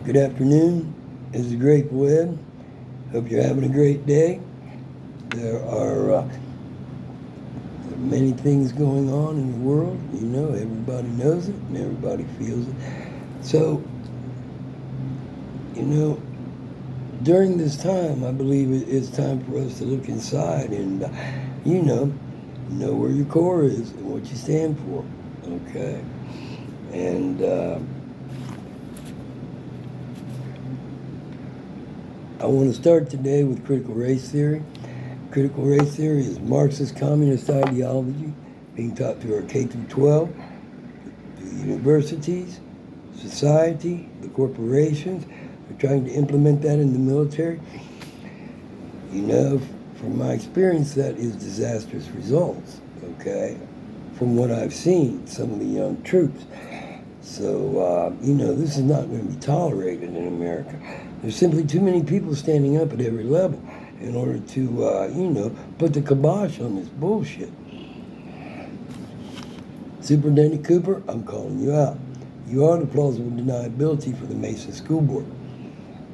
Good afternoon. This is Grateful Ed. Hope you're having a great day. There are many things going on in the world. You know, everybody knows it and everybody feels it. So, you know, during this time, I believe it's time for us to look inside and, know where your core is and what you stand for. Okay? And I want to start today with critical race theory. Critical race theory is Marxist communist ideology being taught through our K through 12, through the universities, society, the corporations. They're trying to implement that in the military. You know, from my experience, that is disastrous results, okay? From what I've seen, some of the young troops. So, this is not going to be tolerated in America. There's simply too many people standing up at every level in order to, put the kibosh on this bullshit. Superintendent Cooper, I'm calling you out. You are the plausible deniability for the Mesa School Board.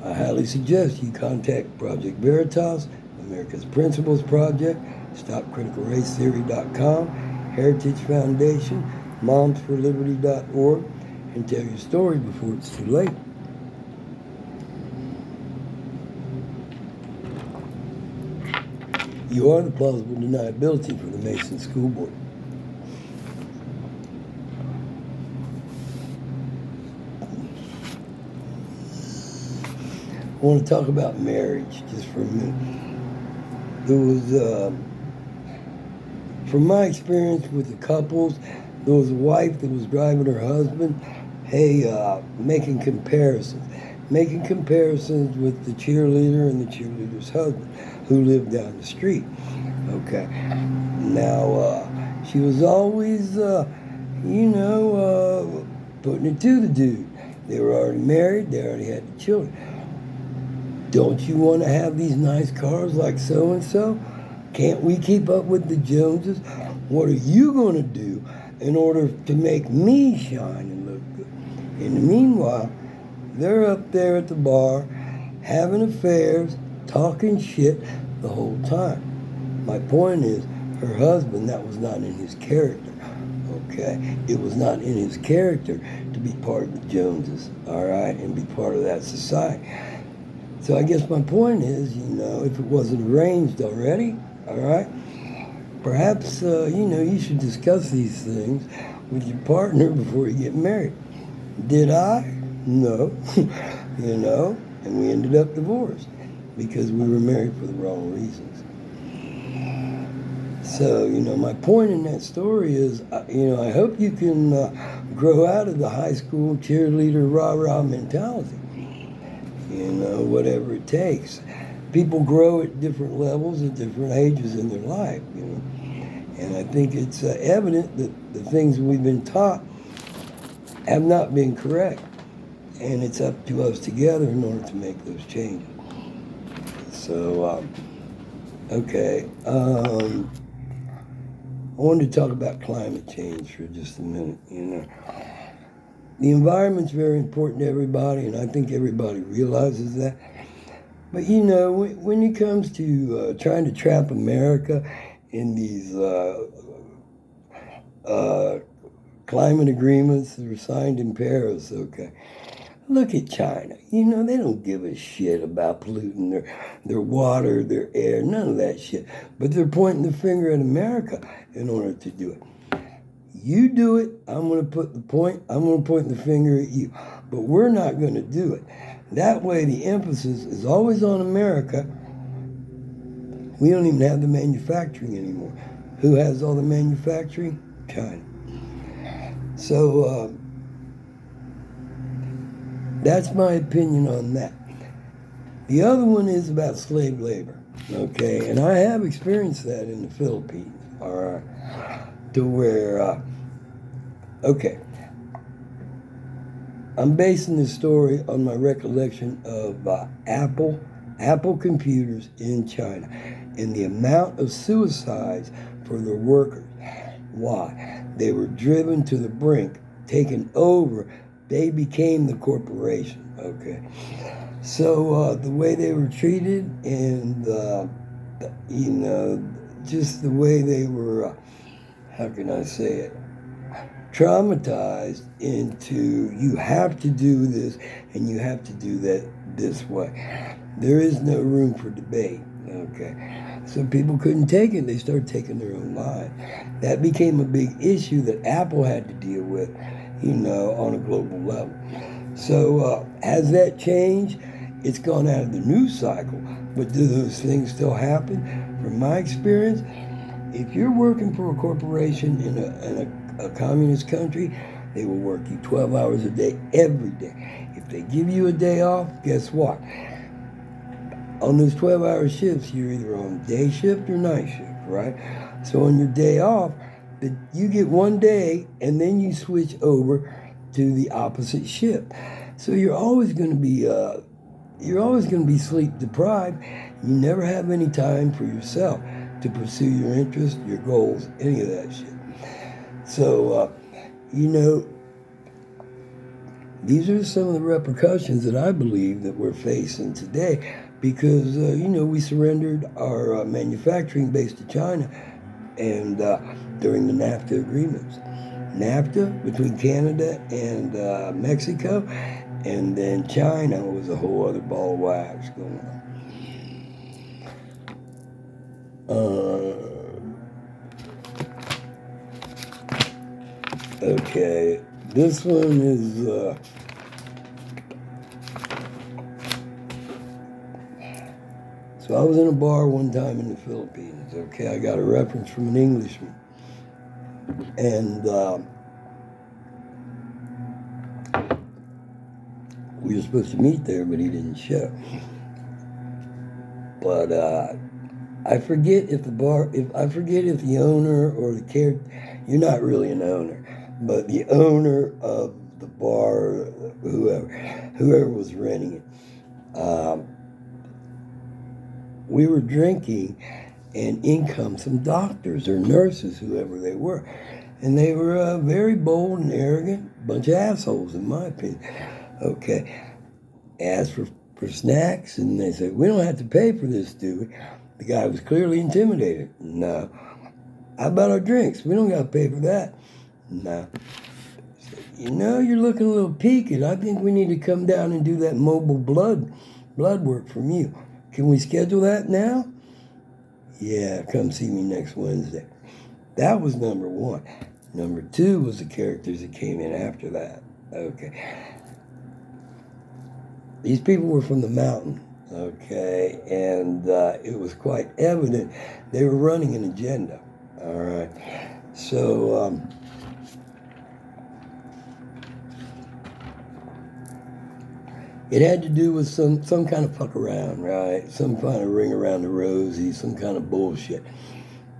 I highly suggest you contact Project Veritas, America's Principles Project, StopCriticalRaceTheory.com, Heritage Foundation, MomsForLiberty.org, and tell your story before it's too late. You are the plausible deniability for the Mason School Board. I want to talk about marriage just for a minute. There was, from my experience with the couples, there was a wife that was driving her husband, making comparisons with the cheerleader and the cheerleader's husband who lived down the street. Okay. Now, she was always, putting it to the dude. They were already married, they already had the children. Don't you want to have these nice cars like so-and-so? Can't we keep up with the Joneses? What are you going to do in order to make me shine and look good? In the meanwhile, they're up there at the bar, having affairs, talking shit the whole time. My point is, her husband, that was not in his character, okay? It was not in his character to be part of the Joneses, all right, and be part of that society. So I guess my point is, if it wasn't arranged already, all right, perhaps, you should discuss these things with your partner before you get married. Did I? No. And we ended up divorced because we were married for the wrong reasons. So, my point in that story is, I hope you can grow out of the high school cheerleader rah-rah mentality. Whatever it takes. People grow at different levels at different ages in their life, And I think it's evident that the things we've been taught have not been correct. And it's up to us together in order to make those changes. So, okay. I wanted to talk about climate change for just a minute, The environment's very important to everybody, and I think everybody realizes that. But, when it comes to trying to trap America in these climate agreements that were signed in Paris, okay, look at China. They don't give a shit about polluting their water, their air, none of that shit. But they're pointing the finger at America in order to do it. You do it, I'm going to point the finger at you. But we're not going to do it. That way the emphasis is always on America. We don't even have the manufacturing anymore. Who has all the manufacturing? China. So that's my opinion on that. The other one is about slave labor, okay? And I have experienced that in the Philippines, all right? To where, okay, I'm basing this story on my recollection of Apple computers in China and the amount of suicides for their workers. Why? They were driven to the brink, taken over they became the corporation. Okay, so the way they were treated, and you know, just the way they were, how can I say it, traumatized into, you have to do this and you have to do that this way. There is no room for debate. Okay, so people couldn't take it. They started taking their own lives. That became a big issue that Apple had to deal with, on a global level. So has that changed? It's gone out of the news cycle, but do those things still happen? From my experience, if you're working for a corporation in a communist country, they will work you 12 hours a day, every day. If they give you a day off, guess what? On those 12-hour shifts, you're either on day shift or night shift, right? So on your day off, you get one day, and then you switch over to the opposite shift. So you're always going to be sleep deprived. You never have any time for yourself to pursue your interests, your goals, any of that shit. So, these are some of the repercussions that I believe that we're facing today because, we surrendered our manufacturing base to China and during the NAFTA agreements. NAFTA between Canada and Mexico, and then China was a whole other ball of wax going on. Okay, this one is so I was in a bar one time in the Philippines. Okay, I got a reference from an Englishman, and we were supposed to meet there, but he didn't show. But I forget if the owner or the character. You're not really an owner, but the owner of the bar, whoever was renting it, we were drinking, and in come some doctors or nurses, whoever they were, and they were very bold and arrogant, bunch of assholes, in my opinion. Okay, asked for snacks, and they said, "We don't have to pay for this, do we?" The guy was clearly intimidated. No. How about our drinks? We don't got to pay for that. No. You're looking a little peaked. I think we need to come down and do that mobile blood work from you. Can we schedule that now? Yeah, come see me next Wednesday. That was number one. Number two was the characters that came in after that. Okay. These people were from the mountain, okay, and it was quite evident they were running an agenda, all right. So it had to do with some kind of fuck around, right? Some kind of ring around the rosy, some kind of bullshit.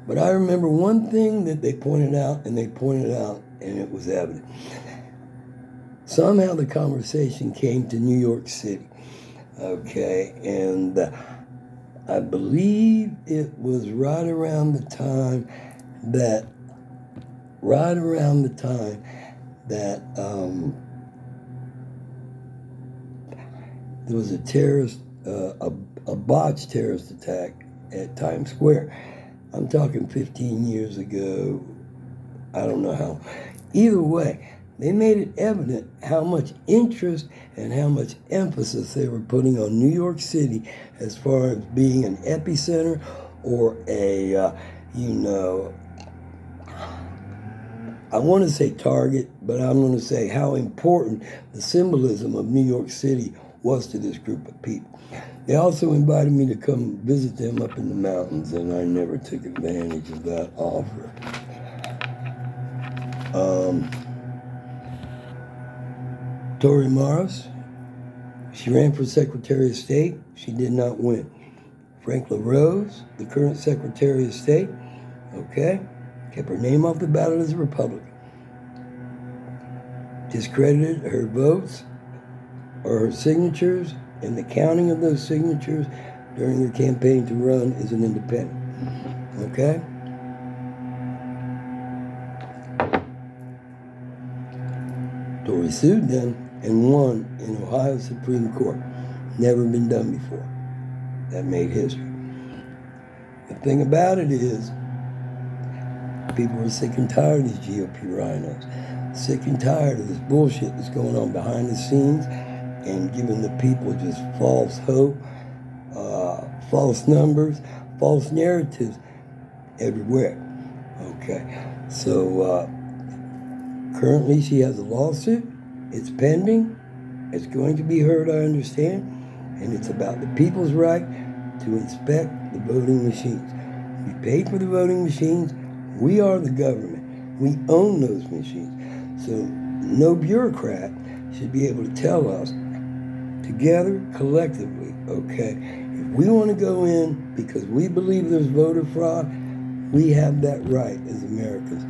But I remember one thing that they pointed out, and it was evident. Somehow the conversation came to New York City, okay, and I believe it was right around the time that there was a terrorist, a botched terrorist attack at Times Square. I'm talking 15 years ago. I don't know how. Either way, they made it evident how much interest and how much emphasis they were putting on New York City as far as being an epicenter or I want to say target, but I'm going to say how important the symbolism of New York City was to this group of people. They also invited me to come visit them up in the mountains, and I never took advantage of that offer. Tori Morris, she ran for Secretary of State. She did not win. Frank LaRose, the current Secretary of State, okay, kept her name off the ballot as a Republican. Discredited her votes or her signatures and the counting of those signatures during her campaign to run as an independent, okay? Tory sued them and won in Ohio Supreme Court. Never been done before. That made history. The thing about it is, people are sick and tired of these GOP rhinos. Sick and tired of this bullshit that's going on behind the scenes and giving the people just false hope, false numbers, false narratives everywhere. Okay. So currently she has a lawsuit. It's pending. It's going to be heard, I understand. And it's about the people's right to inspect the voting machines. We pay for the voting machines. We are the government. We own those machines. So no bureaucrat should be able to tell us together, collectively, okay, if we want to go in because we believe there's voter fraud, we have that right as Americans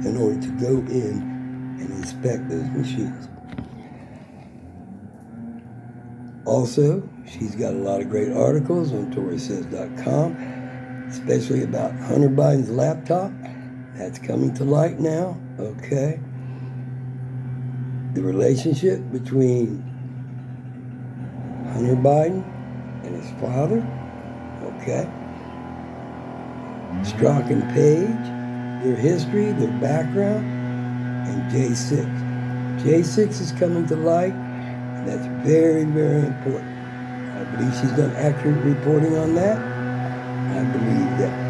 in order to go in and inspect those machines. Also, she's got a lot of great articles on TorySays.com, especially about Hunter Biden's laptop. That's coming to light now, okay? The relationship between Hunter Biden and his father, okay? Strzok and Page, their history, their background, and J6. J6 is coming to light, and that's very, very important. I believe she's done accurate reporting on that. I believe that.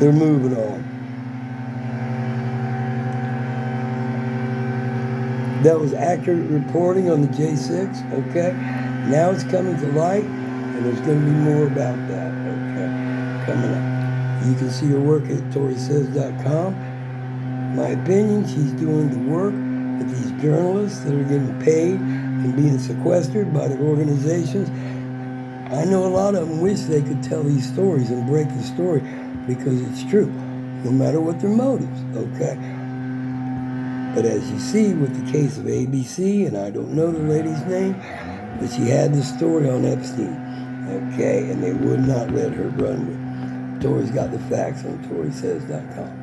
They're moving on. That was accurate reporting on the J6, okay? Now it's coming to light, and there's going to be more about that, okay, coming up. You can see her work at TorySays.com. My opinion, she's doing the work that these journalists that are getting paid and being sequestered by their organizations. I know a lot of them wish they could tell these stories and break the story because it's true, no matter what their motives, okay? But as you see with the case of ABC, and I don't know the lady's name, but she had the story on Epstein, okay, and they would not let her run with it. Tory's got the facts on TorySays.com.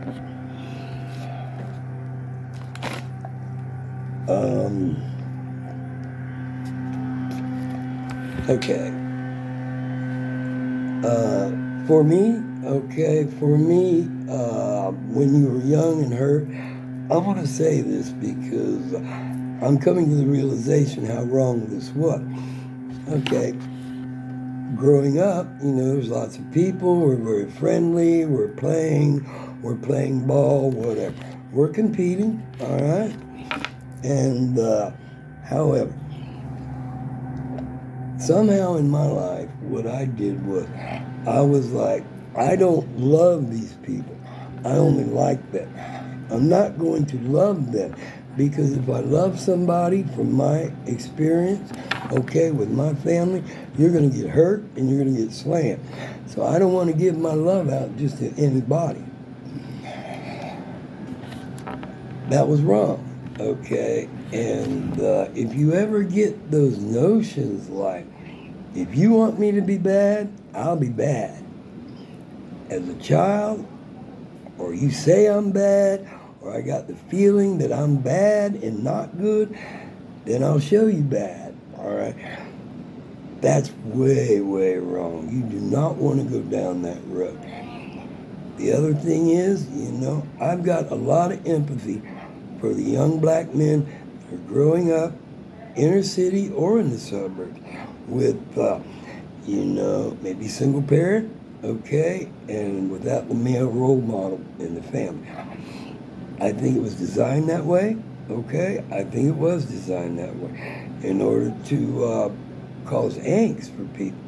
Okay. For me, when you were young and hurt, I want to say this because I'm coming to the realization how wrong this was. Okay. Growing up, there's lots of people, we're very friendly, we're playing ball, whatever. We're competing, all right? And, however, somehow in my life, what I did was, I was like, I don't love these people. I only like them. I'm not going to love them because if I love somebody from my experience, okay, with my family, you're going to get hurt and you're going to get slammed. So I don't want to give my love out just to anybody. That was wrong, okay? And if you ever get those notions like, if you want me to be bad, I'll be bad. As a child, or you say I'm bad, or I got the feeling that I'm bad and not good, then I'll show you bad, all right? That's way, way wrong. You do not want to go down that road. The other thing is, I've got a lot of empathy for the young black men who are growing up, inner city or in the suburbs, with, maybe single parent, okay, and without the male role model in the family. I think it was designed that way, okay? I think it was designed that way in order to cause angst for people.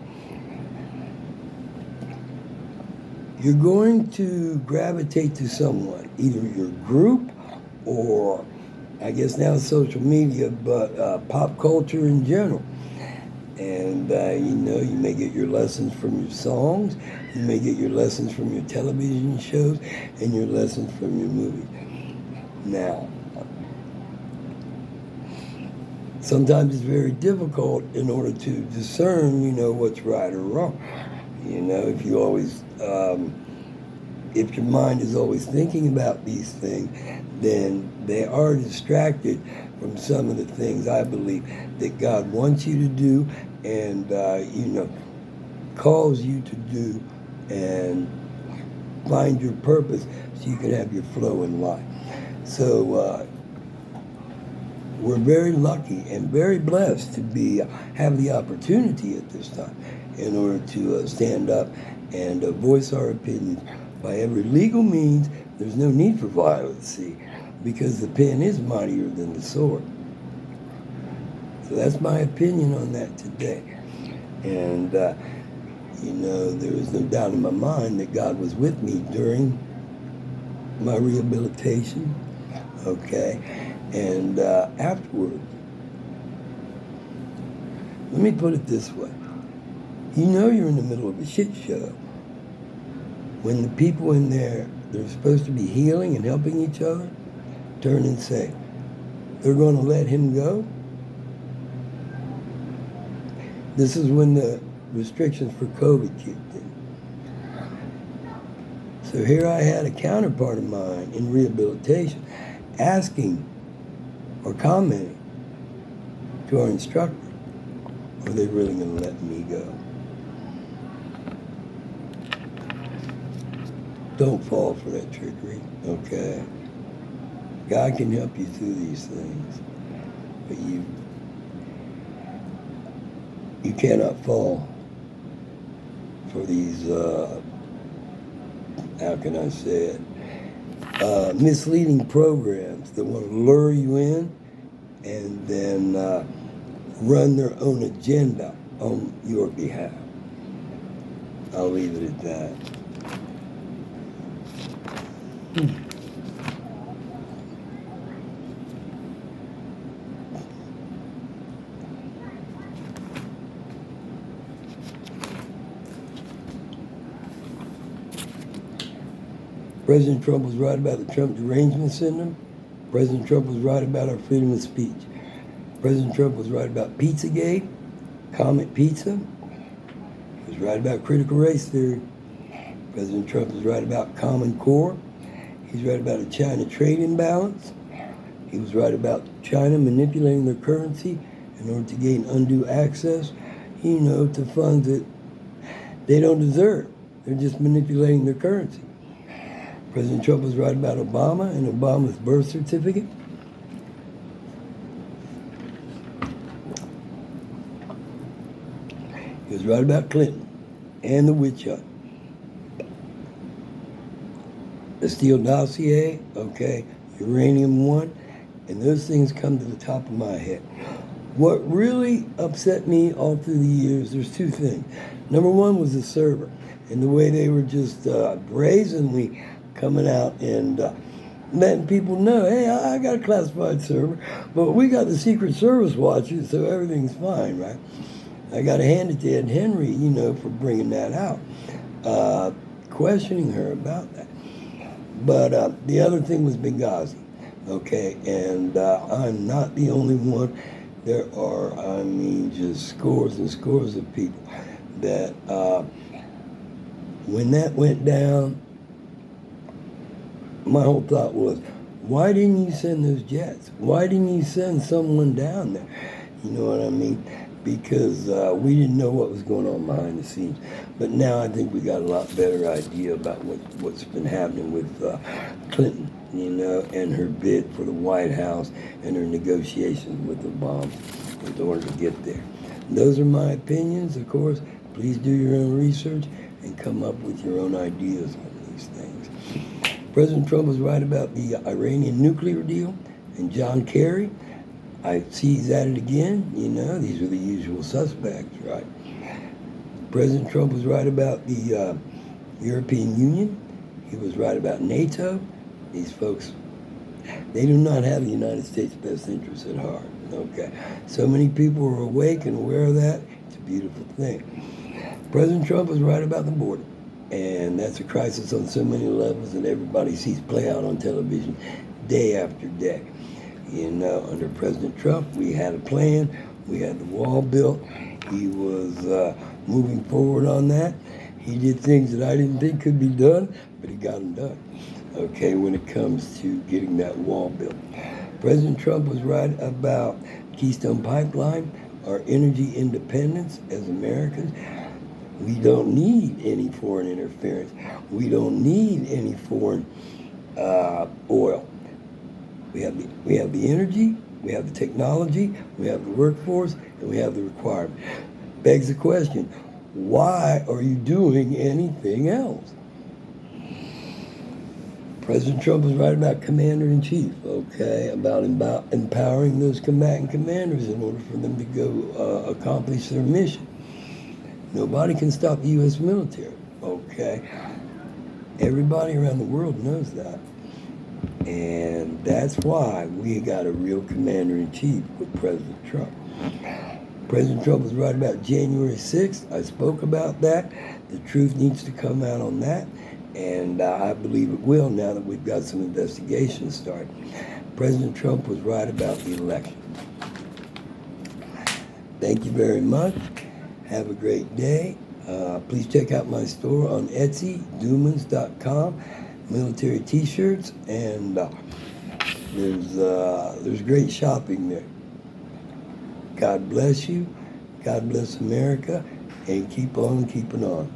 You're going to gravitate to someone, either your group or, I guess now social media, but pop culture in general. And, you may get your lessons from your songs, you may get your lessons from your television shows, and your lessons from your movies. Now, sometimes it's very difficult in order to discern, what's right or wrong. You know, if you always, if your mind is always thinking about these things, then they are distracted from some of the things I believe that God wants you to do and, you know, calls you to do and find your purpose so you can have your flow in life. So we're very lucky and very blessed to be have the opportunity at this time in order to stand up and voice our opinions by every legal means. There's no need for violence, see, because the pen is mightier than the sword. So that's my opinion on that today. And you know, there is no doubt in my mind that God was with me during my rehabilitation, okay? And afterwards, let me put it this way. You know you're in the middle of a shit show when the people in there, they're supposed to be healing and helping each other, turn and say, they're going to let him go? This is when the restrictions for COVID kicked in. So here I had a counterpart of mine in rehabilitation asking or commenting to our instructor, are they really going to let me go? Don't fall for that trickery, okay? God can help you through these things, but you cannot fall for these, how can I say it, misleading programs that want to lure you in and then run their own agenda on your behalf. I'll leave it at that. President Trump was right about the Trump derangement syndrome. President Trump was right about our freedom of speech. President Trump was right about Pizzagate, Comet Pizza. He was right about critical race theory. President Trump was right about Common Core. He's right about a China trade imbalance. He was right about China manipulating their currency in order to gain undue access, you know, to funds that they don't deserve. They're just manipulating their currency. President Trump was right about Obama and Obama's birth certificate. He was right about Clinton and the witch hunt. The Steele dossier, okay, Uranium One, and those things come to the top of my head. What really upset me all through the years, there's two things. Number one was the server and the way they were just brazenly coming out and letting people know, hey, I got a classified server, but we got the Secret Service watching, so everything's fine, right? I got to hand it to Ed Henry, you know, for bringing that out, questioning her about that. But the other thing was Benghazi, okay? And I'm not the only one. There are, I mean, just scores and scores of people that when that went down, my whole thought was, why didn't you send those jets? Why didn't you send someone down there? You know what I mean? Because we didn't know what was going on behind the scenes. But now I think we got a lot better idea about what's been happening with Clinton, you know, and her bid for the White House and her negotiations with Obama in order to get there. Those are my opinions, of course. Please do your own research and come up with your own ideas on these things. President Trump was right about the Iranian nuclear deal and John Kerry. I see he's at it again. You know, these are the usual suspects, right? President Trump was right about the European Union. He was right about NATO. These folks, they do not have the United States' best interests at heart, okay? So many people are awake and aware of that. It's a beautiful thing. President Trump was right about the border. And that's a crisis on so many levels that everybody sees play out on television day after day. You know, under President Trump, we had a plan. We had the wall built. He was moving forward on that. He did things that I didn't think could be done, but he got them done. Okay, when it comes to getting that wall built. President Trump was right about Keystone Pipeline, our energy independence as Americans. We don't need any foreign interference. We don't need any foreign oil. We have the energy, we have the technology, we have the workforce, and we have the requirement. Begs the question, why are you doing anything else? President Trump was right about commander-in-chief, okay, about empowering those combatant commanders in order for them to go accomplish their mission. Nobody can stop the U.S. military, okay? Everybody around the world knows that. And that's why we got a real commander-in-chief with President Trump. President Trump was right about January 6th. I spoke about that. The truth needs to come out on that. And I believe it will now that we've got some investigations started. President Trump was right about the election. Thank you very much. Have a great day. Please check out my store on Etsy, Dumans.com, military t-shirts, and there's great shopping there. God bless you. God bless America, and keep on keeping on.